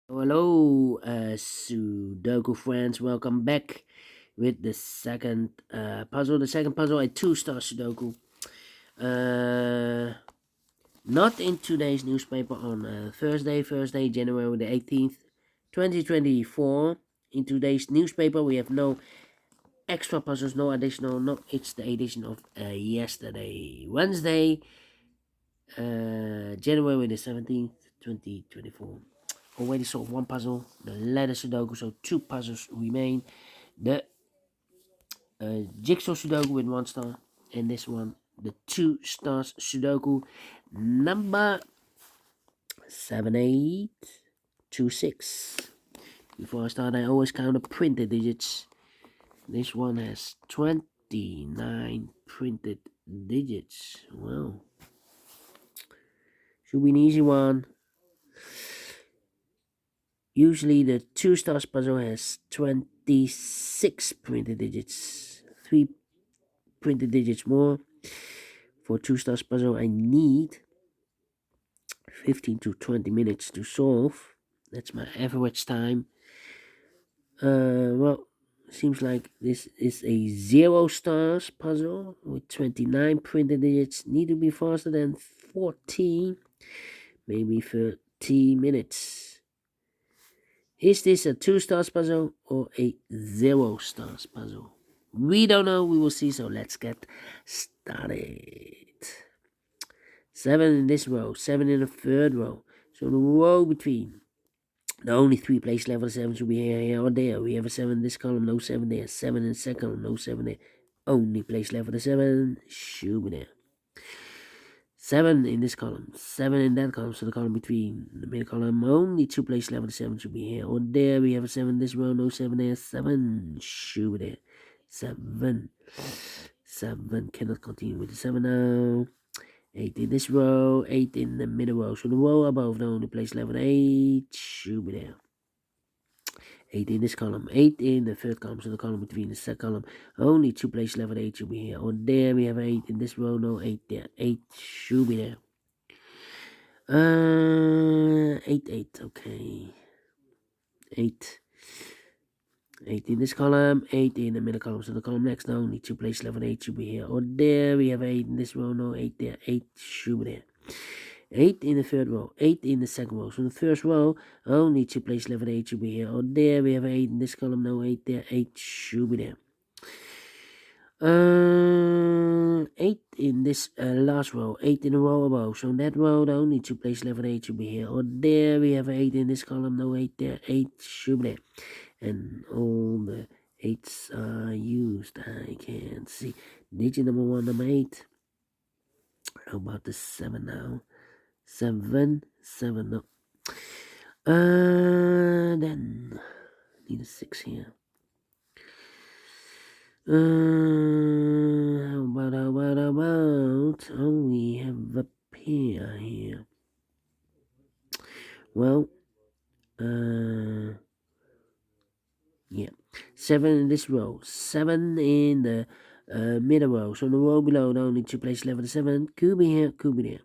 Hello, Sudoku friends. Welcome back with the second puzzle. The second puzzle, a two-star Sudoku. Uh, Not in today's newspaper on Thursday, January the 18th, 2024. In today's newspaper, we have no extra puzzles, no additional. No, it's the edition of yesterday, Wednesday, January the 17th, 2024. Already solved one puzzle, the letter Sudoku, so two puzzles remain. The jigsaw Sudoku with 1 star, and this one, the 2 stars Sudoku, number 7826. Before I start, I always count the printed digits. This one has 29 printed digits. Well, should be an easy one. Usually the 2 stars puzzle has 26 printed digits. 3 printed digits more. For 2 stars puzzle I need 15 to 20 minutes to solve. That's my average time. Well, seems like this is a 0 stars puzzle with 29 printed digits. Need to be faster than 14, maybe 30 minutes. Is this a 2 stars puzzle or a 0 stars puzzle? We don't know, we will see, so let's get started. 7 in this row, 7 in the third row. So the row between the only 3 place level 7 should be here or there. We have a 7 in this column, no 7 there. 7 in the second column, no 7 there. Only place level 7 should be there. 7 in this column, 7 in that column, so the column between the middle column, only 2 place level 7 should be here or there. We have a 7 in this row, no 7 there. 7 should be there. 7. 7 cannot continue with the 7 now. 8 in this row, 8 in the middle row. So the row above the only place level 8 should be there. 8 in this column, 8 in the third column. So the column between the second column, only 2 place level 8 should be here. Or there we have 8 in this row, no 8 there. 8 should be there. 8, okay. 8. 8 in this column, 8 in the middle column. So the column next, no, only 2 place level 8 should be here. Or there we have 8 in this row, no 8 there. 8 should be there. 8 in the third row, 8 in the second row. So in the first row, only 2 place level 8 should be here. Or there we have 8 in this column, no 8 there. 8 should be there. 8 in this last row, 8 in the row above. So in that row, the only 2 place level 8 should be here. Or there we have 8 in this column, no 8 there. 8 should be there. And all the 8s are used. I can't see. Digit number 1, number 8. How about the 7 now? 7, 7, no. Then need a 6 here. How about? Oh, we have a pair here. Well, yeah. 7 in this row, 7 in the middle row. So in the row below, the only 2 place level 7 could be here, could be there.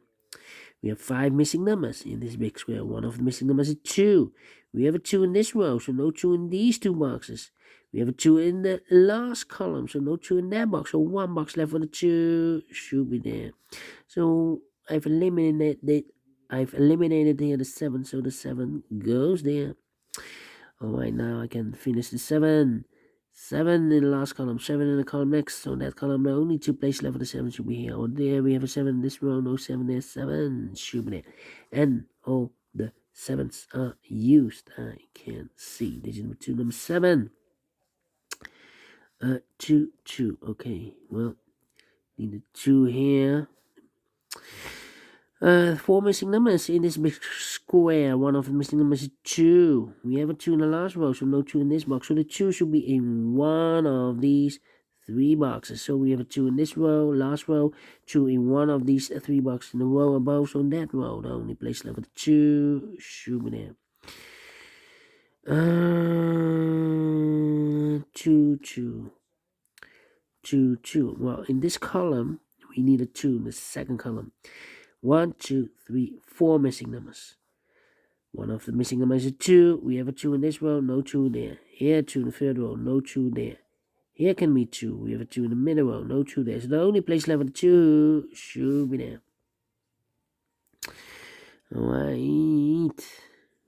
We have 5 missing numbers in this big square. One of the missing numbers is 2. We have a 2 in this row, so no 2 in these 2 boxes. We have a 2 in the last column, so no 2 in that box. So 1 box left for the 2 should be there. So I've eliminated here the 7, so the 7 goes there. Alright, now I can finish the 7. 7 in the last column, 7 in the column next. So that column, the only 2 place left for the 7 should be here. Or there we have a 7 in this row, no 7 there, 7 should be there. And all the 7s are used. I can't see. Digit number 2, number 7. 2, 2. Okay, well, need the 2 here. 4 missing numbers in this big square. One of the missing numbers is 2. We have a 2 in the last row, so no 2 in this box. So the 2 should be in one of these 3 boxes. So we have a 2 in this row, last row, 2 in one of these 3 boxes in the row above. So in that row, the only place left for the 2 should be there. 2, 2. 2, 2. Well, in this column, we need a 2 in the second column. 1, 2, 3, 4 missing numbers. One of the missing numbers is a 2. We have a 2 in this row, no 2 there. Here, 2 in the third row, no 2 there. Here can be 2. We have a 2 in the middle row, no 2 there. So the only place left with 2 should be there. Alright.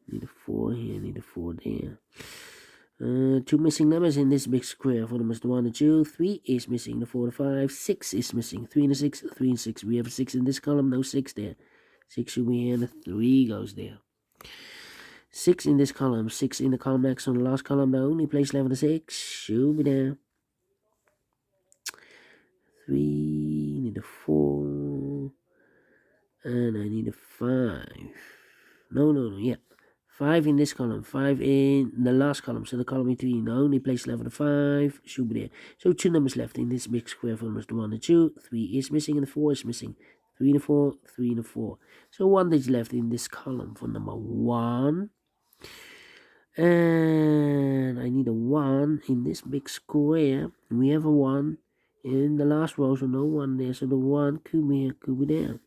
Need a 4 here, need a 4 there. 2 missing numbers in this big square. For them is the 1 and 2. 3 is missing. The 4 to 5. 6 is missing. 3 and a 6. 3 and 6. We have a 6 in this column. No 6 there. 6 should be here. And the 3 goes there. 6 in this column. 6 in the column next on the last column. The only place left with a 6 should be there. 3. Need a 4. And I need a 5. No. Yeah. 5 in this column, 5 in the last column, so the column between the only place left with a 5 should be there. So 2 numbers left in this big square for the 1 and 2. 3 is missing and the 4 is missing. 3 and a 4, 3 and a 4. So 1 is left in this column for number 1. And I need a 1 in this big square. We have a 1 in the last row, so no 1 there. So the 1 could be here, could be there.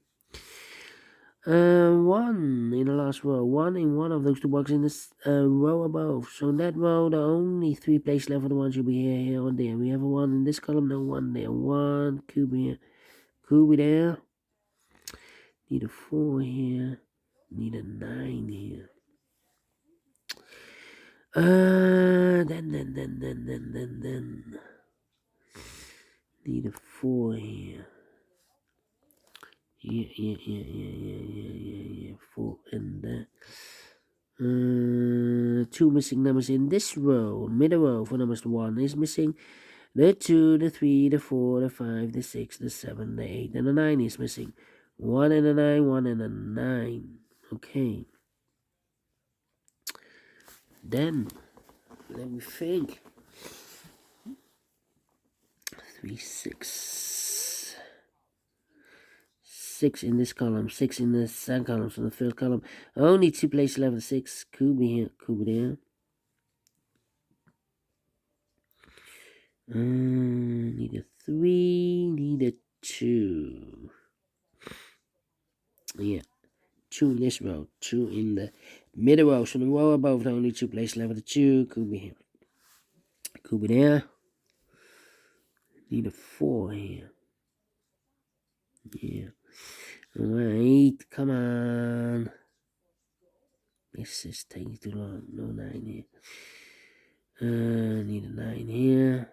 1 in the last row, 1 in one of those 2 boxes in this row above. So in that row, the only 3 places left for the 1 should be here, or there. We have a 1 in this column, no 1 there. 1 could be here, could be there. Need a 4 here, need a 9 here. Then. Need a 4 here. Yeah. 4 and that. 2 missing numbers in this row. Middle row for numbers 1 is missing. The 2, the 3, the 4, the 5, the 6, the 7, the 8, and the 9 is missing. 1 and a 9, 1 and a 9. Okay. Then, let me think. 3, 6. 6 in this column, 6 in the second column, so the first column. Only 2 places left. 6 could be here, could be there. Need a 3, need a 2. Yeah, 2 in this row, 2 in the middle row. So the row above, the only 2 places left. 2 could be here, could be there. Need a 4 here. Yeah. Alright, come on. This is taking too long. No 9 here. Need a 9 here.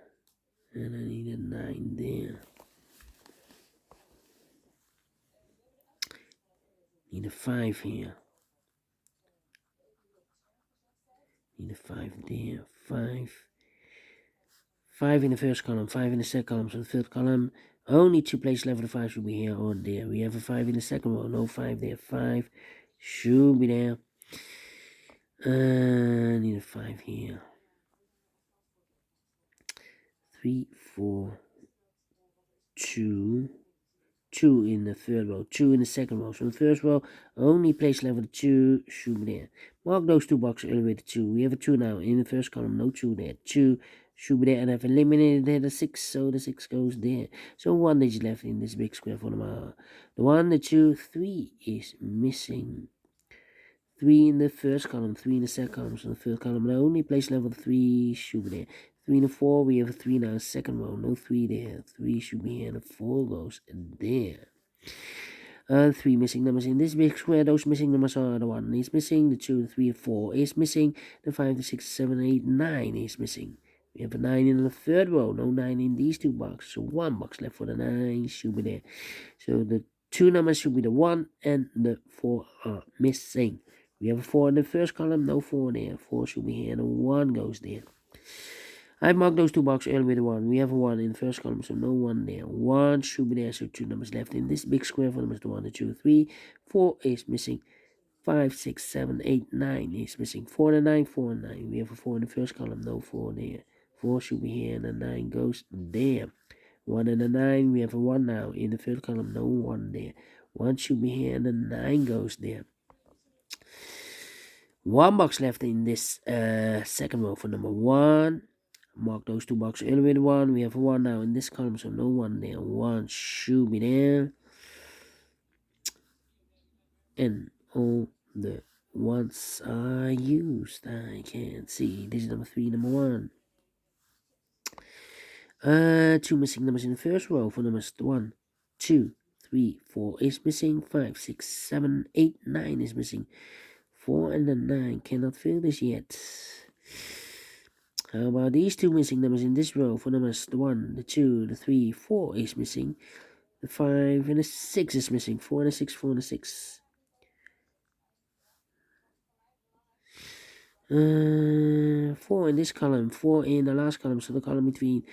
And I need a 9 there. Need a 5 here. Need a 5 there. 5. 5 in the first column, 5 in the second column. So the third column, only 2 places left for the 5 should be here or there. We have a 5 in the second row, no 5 there. 5 should be there. Need a 5 here. 3, 4, 2. 2 in the third row, 2 in the second row. So the first row, only place left with a 2 should be there. Mark those 2 boxes early with a 2. We have a 2 now in the first column, no 2 there. 2 should be there, and I've eliminated there the 6, so the 6 goes there. So 1 is left in this big square for the 1, the 2, 3 is missing. 3 in the first column, 3 in the second column, so the third column, the only place level 3 should be there. 3 in the 4, we have a 3 now, second row, no 3 there. 3 should be here, and the 4 goes there. 3 missing numbers in this big square. Those missing numbers are the 1 is missing, the 2, the 3, the 4 is missing, the 5, the 6, 7, 8, 9 is missing. We have a 9 in the third row, no 9 in these 2 boxes, so 1 box left for the 9 should be there. So the 2 numbers should be the 1 and the 4 are missing. We have a 4 in the first column, no 4 there. 4 should be here, and a 1 goes there. I've marked those 2 boxes early with a 1. We have a 1 in the first column, so no 1 there. 1 should be there, so 2 numbers left in this big square for numbers 1, 2, 3. 4 is missing. 5, 6, 7, 8, 9 is missing. 4 and 9, 4 and 9. We have a 4 in the first column, no 4 there. 4 should be here, and a 9 goes there. 1 and a 9, we have a 1 now in the third column, no 1 there. 1 should be here, and a 9 goes there. 1 box left in this second row for number 1. Mark those 2 boxes early with 1. We have a 1 now in this column, so no 1 there. 1 should be there. And all the once are used. I can't see. This is number 3, number 1. Two missing numbers in the first row for numbers 1, 2, 3, 4 is missing. 5, 6, 7, 8, 9 is missing. 4 and the 9 cannot fill this yet. How about these two missing numbers in this row for numbers 1, the 2, the 3, 4 is missing. The 5 and the 6 is missing. 4 and the 6, 4 and the 6. 4 in this column, 4 in the last column, so the column between.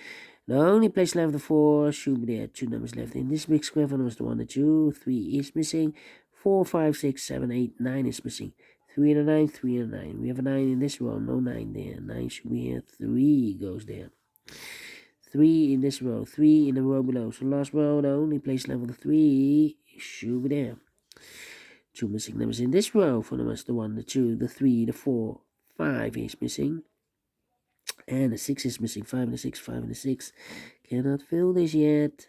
The only place left, the 4 should be there. 2 numbers left in this big square for numbers 1, the 2, 3 is missing. 4, 5, 6, 7, 8, 9 is missing. 3 and a 9, 3 and a 9. We have a 9 in this row, no 9 there. 9 should be here, 3 goes there. 3 in this row, 3 in the row below. So last row, the only place left, the 3 should be there. 2 missing numbers in this row for numbers the 1, the 2, the 3, the 4, 5 is missing. And the 6 is missing. 5 and the 6, 5 and the 6. Cannot fill this yet.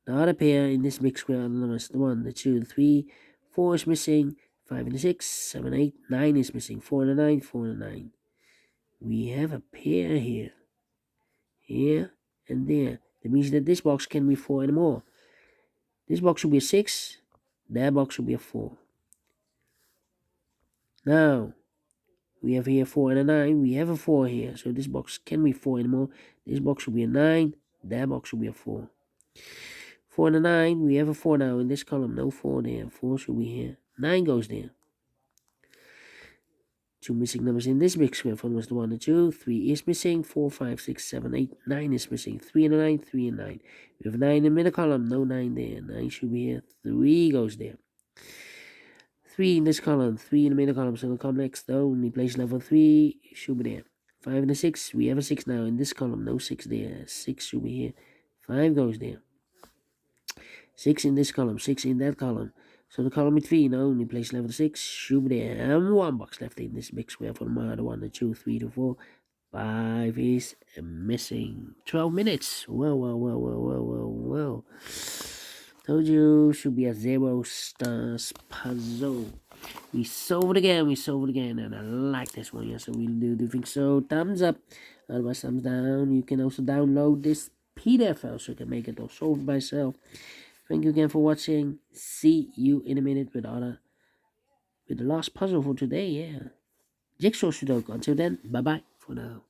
The other pair in this big square are the numbers the 1, the 2, the 3, 4 is missing. 5 and the 6, 7, 8, 9 is missing. 4 and the 9, 4 and the 9. We have a pair here. Here and there. That means that this box can be 4 and more. This box should be a 6. That box should be a 4. Now, we have here 4 and a 9. We have a 4 here. So this box can be 4 and more. This box should be a 9. That box should be a 4. 4 and a 9. We have a 4 now in this column. No 4 there. 4 should be here. 9 goes there. 2 missing numbers in this big square. For numbers 1 and 2. 3 is missing. 4, 5, 6, 7, 8, 9 is missing. 3 and a 9. 3 and 9. We have a 9 in the middle column. No 9 there. 9 should be here. 3 goes there. 3 in this column, 3 in the middle column, so the column next, the only place level 3 should be there. 5 and a 6, we have a 6 now in this column, no 6 there, 6 should be here, 5 goes there. 6 in this column, 6 in that column, so the column between, the only place level 6 should be there, and 1 box left in this big square for the 1, the 2, 3, the 4, 5 is missing. 12 minutes, well. Told you, should be a 0 stars puzzle. We solved it again, and I like this one. Yes, I really do think so. Thumbs up, otherwise thumbs down. You can also download this PDF file so you can make it or solve it by yourself. Thank you again for watching. See you in a minute with the last puzzle for today. Yeah, Jigsaw Sudoku. Until then, bye bye for now.